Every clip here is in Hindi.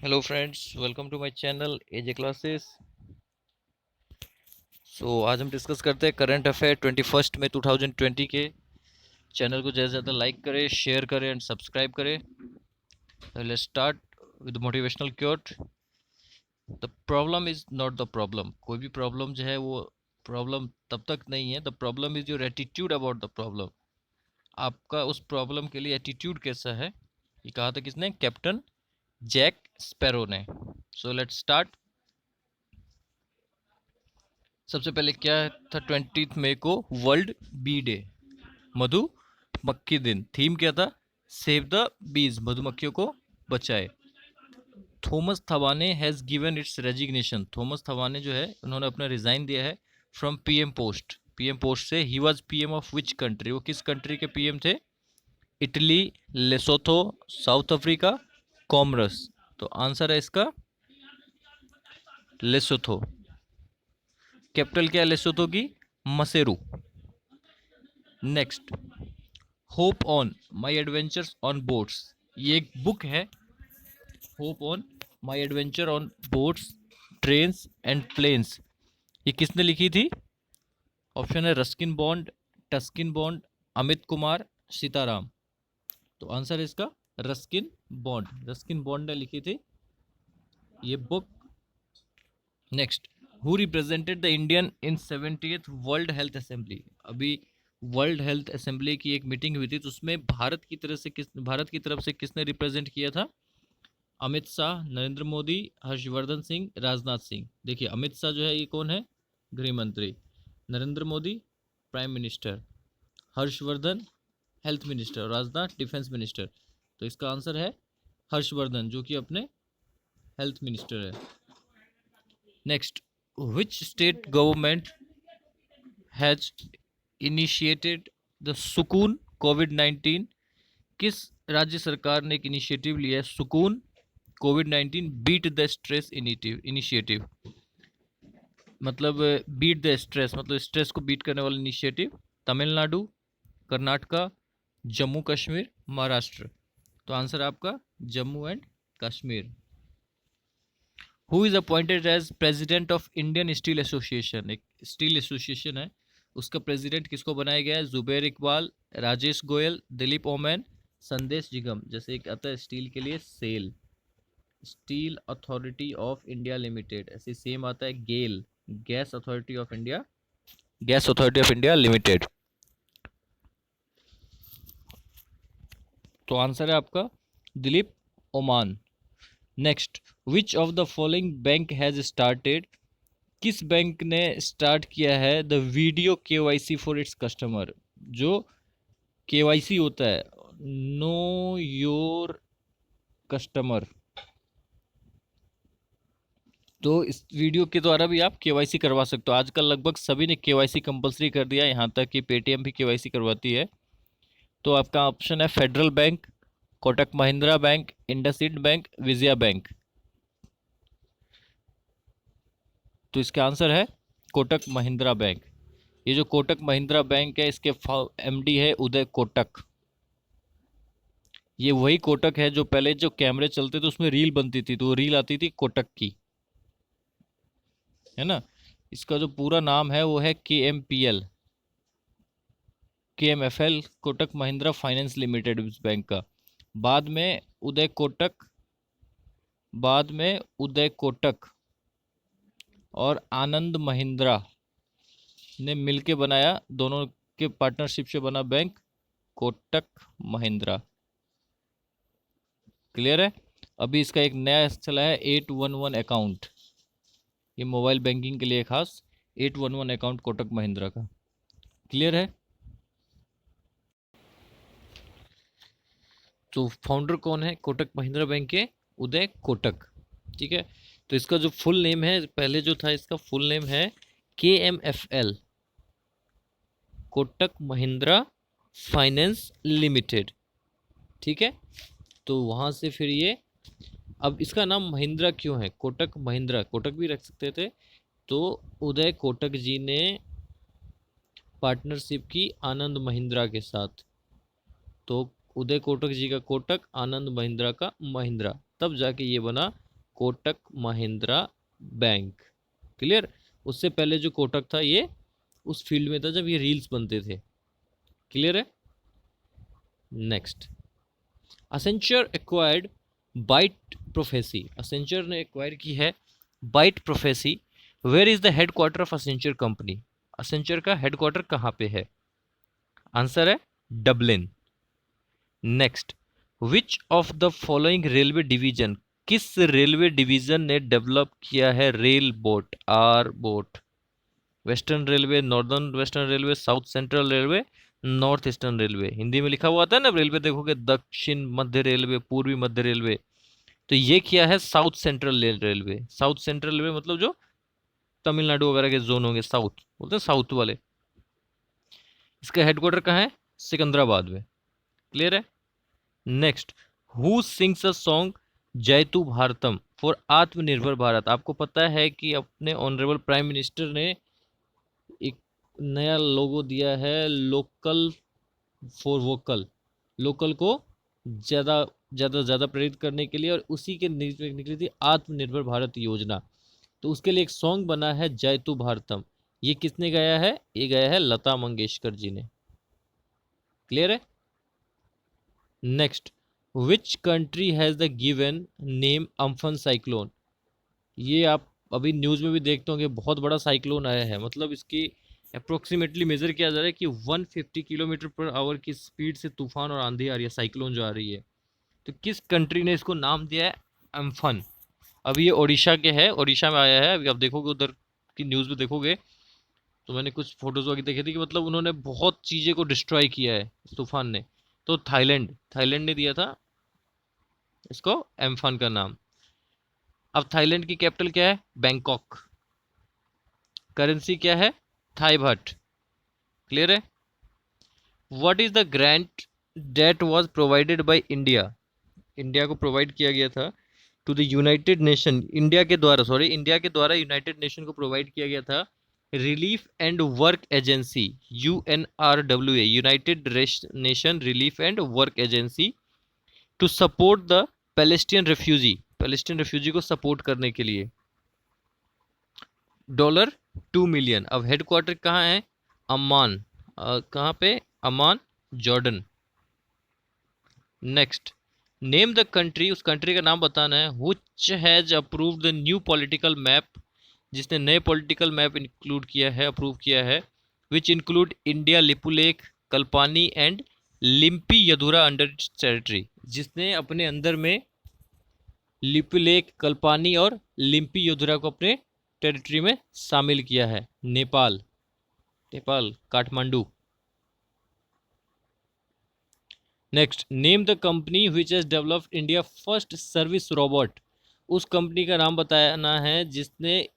Hello friends, welcome to my channel AJ classes. आज हम डिस्कस करते हैं करंट अफेयर 21 मई 2020 के। चैनल को ज़्यादा से ज़्यादा लाइक करें, शेयर करें एंड सब्सक्राइब करें। Let's start with motivational quote. The problem is not the problem. कोई भी प्रॉब्लम जो है वो प्रॉब्लम तब तक नहीं है। The problem is your attitude about the problem. आपका उस प्रॉब्लम के लिए एटीट्यूड कैसा है, ये कहा था किसने? कैप्टन जैक स्पैरो ने। So let's start. सबसे पहले क्या था? 20 मई को वर्ल्ड बी डे, मधुमक्खी दिन। थीम क्या था? सेव द बीज, मधुमक्खियों को बचाए। Thomas Thabane has given its resignation. Thomas Thabane जो है उन्होंने अपना रिजाइन दिया है from PM post. PM post से। He was PM of which country? वो किस कंट्री के पीएम थे? Italy, Lesotho, South Africa, Comoros. तो आंसर है इसका लेसोथो। कैपिटल क्या है लेसोथो की? Maseru. Next, hop on my adventures on boats. ये एक बुक है, hop on my adventure on boats, trains and planes. ये किसने लिखी थी? ऑप्शन है Ruskin Bond, Tuskin Bond, Amit Kumar, Sitaram. तो आंसर है इसका रस्किन बॉन्ड। रस्किन बॉन्ड ने लिखी थी ये book. Next, who represented the Indian in 70th world health assembly. अभी वर्ल्ड हेल्थ असेंबली की एक मीटिंग हुई थी, तो उसमें भारत की तरफ से किसने रिप्रेजेंट किया था? अमित शाह, नरेंद्र मोदी, हर्षवर्धन सिंह, राजनाथ सिंह। देखिए अमित शाह जो है ये कौन है? गृह मंत्री। Narendra Modi prime minister, Harshvardhan health minister और राजनाथ डिफेंस मिनिस्टर। तो इसका आंसर है हर्षवर्धन, जो कि अपने हेल्थ मिनिस्टर है। Next, which state government has initiated the सुकून कोविड-19। किस राज्य सरकार ने एक इनिशिएटिव लिया है सुकून कोविड-19 बीट द स्ट्रेस इनिशिएटिव? मतलब बीट द स्ट्रेस मतलब स्ट्रेस को बीट करने वाला इनिशिएटिव। तमिलनाडु, कर्नाटका, जम्मू कश्मीर, महाराष्ट्र। तो आंसर आपका Jammu and Kashmir. Who is appointed as president of Indian steel association? एक स्टील एसोसिएशन है, उसका प्रेसिडेंट किसको बनाया गया है? जुबैर इकबाल, राजेश गोयल, दिलीप ओमैन, संदेश जिगम। जैसे एक आता है स्टील के लिए SAIL, steel authority of India limited, ऐसे सेम आता है GAIL, gas authority of India, gas authority of India limited. तो आंसर है आपका Dilip Oman. Next, which of the following bank has started? किस बैंक ने स्टार्ट किया है the video KYC for its customer? जो केवाईसी होता है, नो योर कस्टमर, तो इस वीडियो के द्वारा भी आप केवाईसी करवा सकते हो। आजकल लगभग सभी ने केवाईसी कंपलसरी कर दिया है, यहाँ तक कि पेटीएम भी केवाईसी करवाती है। तो आपका ऑप्शन है federal bank, Kotak Mahindra bank, IndusInd bank, Vijaya bank. तो इसका आंसर है कोटक महिंद्रा बैंक। ये जो कोटक महिंद्रा बैंक है, इसके एमडी है उदय कोटक। ये वही कोटक है जो पहले जो कैमरे चलते थे उसमें रील बनती थी, तो वो रील आती थी कोटक की, है ना। इसका जो पूरा नाम है वो है KMPL, KMFL, Kotak Mahindra finance limited इस बैंक का। बाद में उदय कोटक, बाद में उदय कोटक और आनंद महिंद्रा ने मिलके बनाया, दोनों के पार्टनरशिप से बना बैंक कोटक महिंद्रा। क्लियर है? अभी इसका एक नया चला है 811 अकाउंट, ये मोबाइल बैंकिंग के लिए खास 811 अकाउंट कोटक महिंद्रा का। क्लियर है? तो फाउंडर कौन है कोटक महिंद्रा बैंक के? उदय कोटक। ठीक है, तो इसका जो फुल नेम है, पहले जो था इसका फुल नेम है KMFL, Kotak Mahindra finance limited. ठीक है, तो वहाँ से फिर ये, अब इसका नाम महिंद्रा क्यों है? कोटक महिंद्रा, कोटक भी रख सकते थे। तो उदय कोटक जी ने पार्टनरशिप की आनंद महिंद्रा के साथ, तो उदय कोटक जी का कोटक, आनंद महिंद्रा का महिंद्रा, तब जाके ये बना कोटक महिंद्रा बैंक। क्लियर। उससे पहले जो कोटक था ये उस फील्ड में था जब ये रील्स बनते थे। क्लियर है। Next, Accenture acquired Byte Prophecy. Accenture ने एक्वायर की है Byte Prophecy. Where is the headquarter of Accenture company. Accenture का हेडक्वार्टर कहाँ पे है? आंसर है Dublin. Next, which of the following railway division, किस रेलवे डिवीजन ने डेवलप किया है rail bot, R bot? Western railway, northern western railway, south central railway, north eastern railway. Hindi में लिखा हुआ आता है ना रेलवे, देखोगे दक्षिण मध्य रेलवे, पूर्वी मध्य रेलवे। तो ये किया है south central railway. South central railway मतलब जो तमिलनाडु वगैरह के जोन होंगे, साउथ बोलते हैं साउथ वाले। इसका हेडक्वार्टर कहाँ है? सिकंदराबाद में। क्लियर है। Next, who sings a song जयतु भारतम फॉर आत्मनिर्भर भारत। आपको पता है कि अपने ऑनरेबल प्राइम मिनिस्टर ने एक नया लोगो दिया है, लोकल फॉर वोकल। लोकल को ज़्यादा ज़्यादा ज़्यादा प्रेरित करने के लिए, और उसी के निकली थी आत्मनिर्भर भारत योजना। तो उसके लिए एक सॉन्ग बना है जयतु भारतम। ये किसने गाया है? ये गाया है लता मंगेशकर जी ने। क्लियर है। Next, which country has the given name Amphan cyclone. ये आप अभी न्यूज़ में भी देखते होंगे, बहुत बड़ा साइक्लोन आया है। मतलब इसकी अप्रोक्सीमेटली मेजर किया जा रहा है कि 150 किलोमीटर पर आवर की स्पीड से तूफान और आंधी आ रही है, साइक्लोन जो आ रही है। तो किस कंट्री ने इसको नाम दिया है अम्फन? अभी ये ओडिशा के है, ओडिशा में आया है। अभी आप देखोगे उधर की न्यूज़ में देखोगे तो मैंने कुछ फोटोज वगैरह देखी थी कि मतलब उन्होंने बहुत चीज़ें को डिस्ट्रॉय किया है इस तूफान ने। तो थाईलैंड थाईलैंड ने दिया था इसको एम्फन का नाम। अब थाईलैंड की कैपिटल क्या है? बैंकॉक। करेंसी क्या है? Thai baht. क्लियर है। What is the grant that was provided by India. India को प्रोवाइड किया गया था to the United Nation. India के द्वारा यूनाइटेड नेशन को प्रोवाइड किया गया था relief and work agency, UNRWA, United Nation relief and work agency, to support the Palestine refugee को सपोर्ट करने के लिए। $2 मिलियन। अब हेडक्वार्टर कहाँ है? अम्मान। कहाँ पे? Amman, Jordan. Next, name the country. उस कंट्री का नाम बताना है which has approved the new political map, जिसने नए पॉलिटिकल मैप इंक्लूड किया है, अप्रूव किया है। Which include India, Lipulekh, Kalapani and Limpiyadhura under its territory. जिसने अपने अंदर में लिपुलेख, कल्पानी और लिम्पी यदुरा को अपने टेरिटरी में शामिल किया है। Nepal, Kathmandu. Next, name the company which has developed India first service robot. उस कंपनी का नाम बताना है जिसने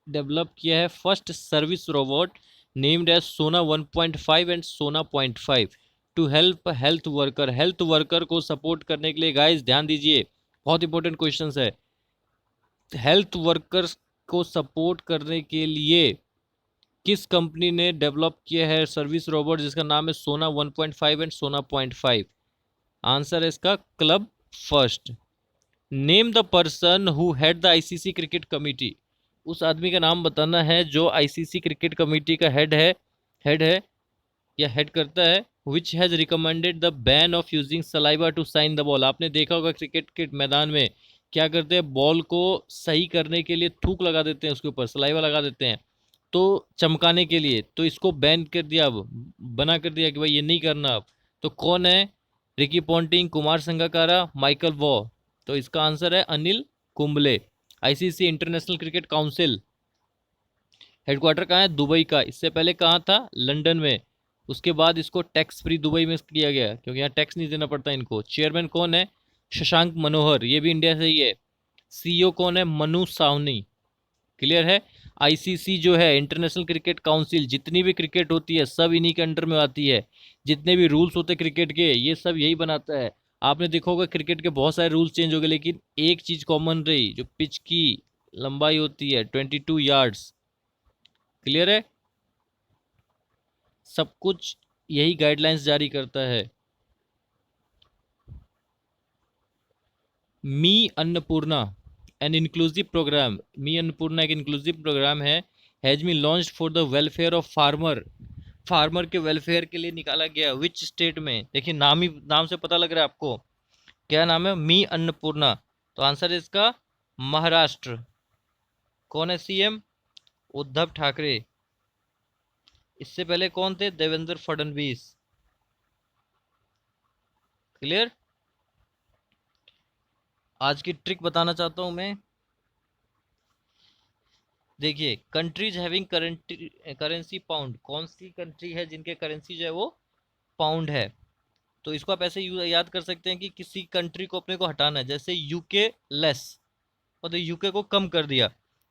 डेवलप किया है first service robot, named as Sona 1.5 and Sona 0.5 to help health worker. Health worker को सपोर्ट करने के लिए, गाइस ध्यान दीजिए, बहुत इंपॉर्टेंट क्वेश्चंस है। हेल्थ वर्कर्स को सपोर्ट करने के लिए किस कंपनी ने डेवलप किया है सर्विस रोबोट जिसका नाम है सोना 1.5 एंड सोना 0.5? आंसर है इसका club first. Name the person who head the ICC cricket committee. उस आदमी का नाम बताना है जो आईसीसी क्रिकेट कमेटी का हेड है या हेड करता है। Which has recommended the ban of using saliva to shine the ball. आपने देखा होगा क्रिकेट के मैदान में क्या करते हैं, बॉल को सही करने के लिए थूक लगा देते हैं, उसके ऊपर सलाइवा लगा देते हैं तो चमकाने के लिए। तो इसको बैन कर दिया, अब बना कर दिया कि भाई ये नहीं करना अब। तो कौन है? Ricky Ponting, Kumar Sangakkara, Michael Waugh. तो इसका आंसर है Anil Kumble. ICC international cricket council headquarter कहाँ है? दुबई का। इससे पहले कहाँ था? लंदन में। उसके बाद इसको टैक्स फ्री दुबई में किया गया क्योंकि यहाँ टैक्स नहीं देना पड़ता इनको। चेयरमैन कौन है? शशांक मनोहर, ये भी इंडिया से ही है। सीईओ कौन है? मनु सावनी। क्लियर है। आईसीसी जो है इंटरनेशनल क्रिकेट काउंसिल, जितनी भी क्रिकेट होती है सब इन्हीं के अंडर में आती है। जितने भी रूल्स होते हैं क्रिकेट के, ये सब यही बनाता है। आपने देखा होगा क्रिकेट के बहुत सारे रूल्स चेंज हो गए, लेकिन एक चीज़ कॉमन रही, जो पिच की लंबाई होती है 22 यार्ड्स। क्लियर है। सब कुछ यही गाइडलाइंस जारी करता है। मी अन्नपूर्णा एन इंक्लूसिव प्रोग्राम, मी अन्नपूर्णा एक इंक्लूसिव प्रोग्राम है, has B launched for the welfare of farmer, farmer के वेलफेयर के लिए निकाला गया। विच स्टेट में, देखिए नाम ही नाम से पता लग रहा है आपको, क्या नाम है, मी अन्नपूर्णा। तो आंसर है इसका महाराष्ट्र। कौन है सीएम, उद्धव ठाकरे। इससे पहले कौन थे, देवेंद्र फडणवीस। क्लियर। आज की ट्रिक बताना चाहता हूं मैं। देखिए, कंट्रीज हैविंग करेंसी पाउंड, कौन सी कंट्री है जिनके करेंसी जो है वो पाउंड है। तो इसको आप ऐसे याद कर सकते हैं कि किसी कंट्री को अपने को हटाना है, जैसे यूके लेस, और तो यूके को कम कर दिया,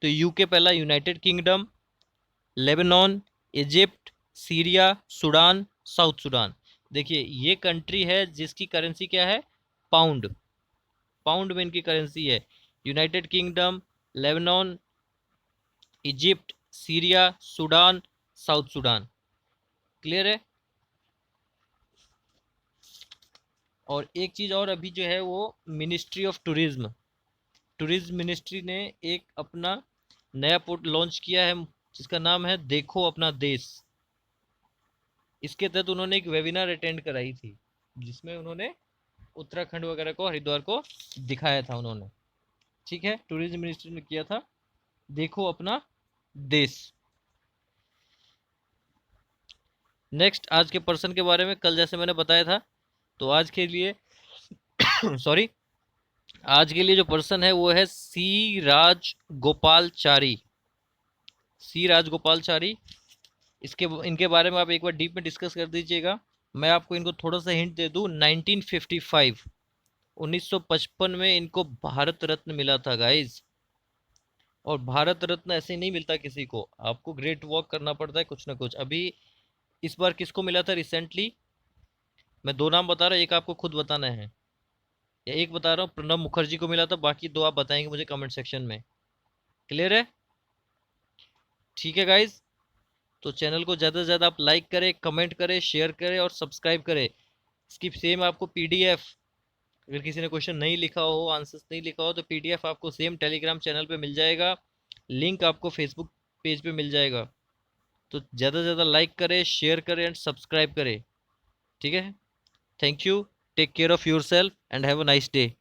तो यूके पहला United kingdom, Lebanon, Egypt, Syria, Sudan, south Sudan. देखिए ये कंट्री है जिसकी करेंसी क्या है, पाउंड, पाउंड में इनकी करेंसी है। United kingdom, Lebanon, Egypt, Syria, Sudan, south Sudan. Clear है। और एक चीज और अभी जो है वो ministry of tourism, tourism ministry ने एक अपना नया पोर्ट लॉन्च किया है जिसका नाम है देखो अपना देश। इसके तहत उन्होंने एक वेबिनार अटेंड कराई थी जिसमें उन्होंने उत्तराखंड वगैरह को, हरिद्वार को दिखाया था उन्होंने। ठीक है, टूरिज्म मिनिस्ट्री ने किया था देखो अपना देश। नेक्स्ट, आज के पर्सन के बारे में कल जैसे मैंने बताया था, तो आज के लिए सॉरी, आज के लिए जो पर्सन है वो है सी राज गोपालचारी, सी राज गोपालचारी। इसके इनके बारे में आप एक बार डीप में डिस्कस कर दीजिएगा। मैं आपको इनको थोड़ा सा हिंट दे दूं, 1955 1955 में इनको भारत रत्न मिला था गाइज। और भारत रत्न ऐसे नहीं मिलता किसी को, आपको ग्रेट वर्क करना पड़ता है कुछ ना कुछ। अभी इस बार किसको मिला था रिसेंटली, मैं दो नाम बता रहा हूँ, एक आपको खुद बताना है, या एक बता रहा हूँ, प्रणब मुखर्जी को मिला था, बाकी दो आप बताएंगे मुझे कमेंट सेक्शन में। क्लियर है। ठीक है गाइज, तो चैनल को ज़्यादा से ज़्यादा आप लाइक करें, कमेंट करें, शेयर करें और सब्सक्राइब करें। इसकी सेम आपको पीडीएफ, अगर किसी ने क्वेश्चन नहीं लिखा हो, आंसर्स नहीं लिखा हो, तो पीडीएफ आपको सेम टेलीग्राम चैनल पे मिल जाएगा, लिंक आपको फेसबुक पेज पे मिल जाएगा। तो ज़्यादा से ज़्यादा लाइक करें, शेयर करें एंड सब्सक्राइब करें। ठीक है, thank you, take care of yourself and have a nice day.